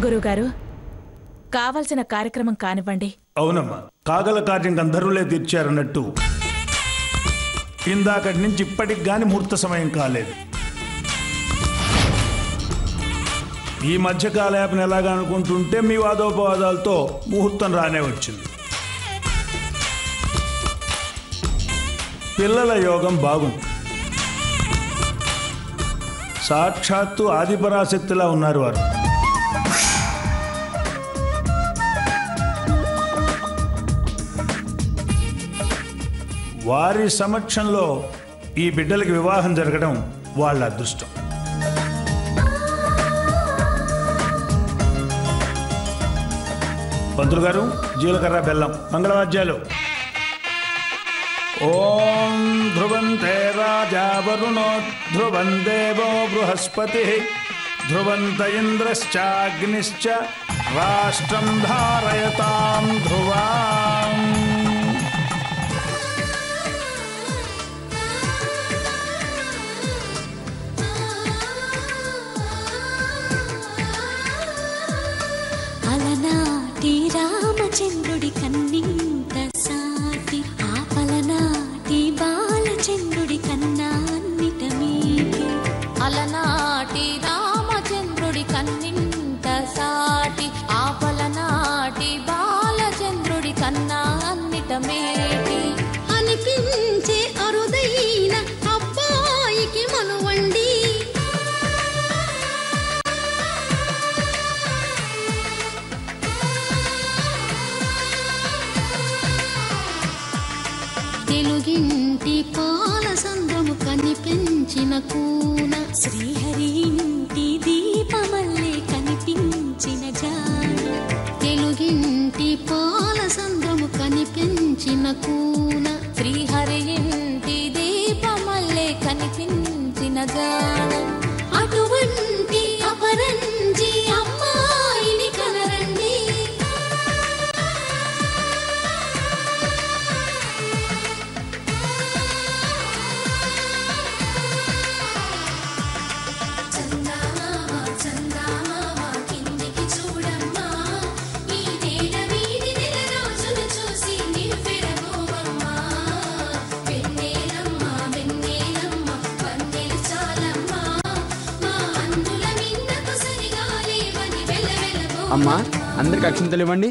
గురుగారు, కావలసిన కార్యక్రమం కానివ్వండి. అవునమ్మా, కాగల కార్యం గంధర్వులే తీర్చారన్నట్టు ఇందాకటి నుంచి ఇప్పటికి గాని ముహూర్త సమయం కాలేదు. ఈ మధ్య కాలయాపన ఎలాగా అనుకుంటుంటే మీ వాదోపవాదాలతో ముహూర్తం రానే వచ్చింది. పిల్లల యోగం బాగుంది. సాక్షాత్తు ఆదిపరాశక్తిలా ఉన్నారు వారు. వారి సమక్షంలో ఈ బిడ్డలకి వివాహం జరగడం వాళ్ళ అదృష్టం. పంతులు గారు, జీలకర్ర బెల్లం మంగళవాద్యాలు. ఓం ధ్రువంతే రాజా వరుణో ధ్రువం దేవో బృహస్పతి ధ్రువంత ఇంద్రశ్చాగ్నిశ్చ రాష్ట్రం ధారయతాం ధ్రువాం. అలనాటి రామచంద్రుడి కన్నింత సాటి ఆపలనాటి బాలచంద్రుడి కన్నా అన్నిట మీటి. అలనాటి రామచంద్రుడి కన్నింత సాటి ఆపలనాటి బాలచంద్రుడి కన్నా అన్నిట మేటి. అనిపించే అరుదైన అబ్బాయికి మనువండి. తెలుగింటి పాల సంద్రము కనిపించిన కూన శ్రీహరి ఇంటి దీపమల్లే కనిపించిన జాన. తెలుగింటి పాల సంద్రము కనిపించిన కూన శ్రీహరి ఇంటి దీపమల్లే కనిపించిన జాన. అటువంటి అపరంజి అమ్మాయిని కనరండి. అమ్మా, అందరికి అక్షింతలు ఇవ్వండి.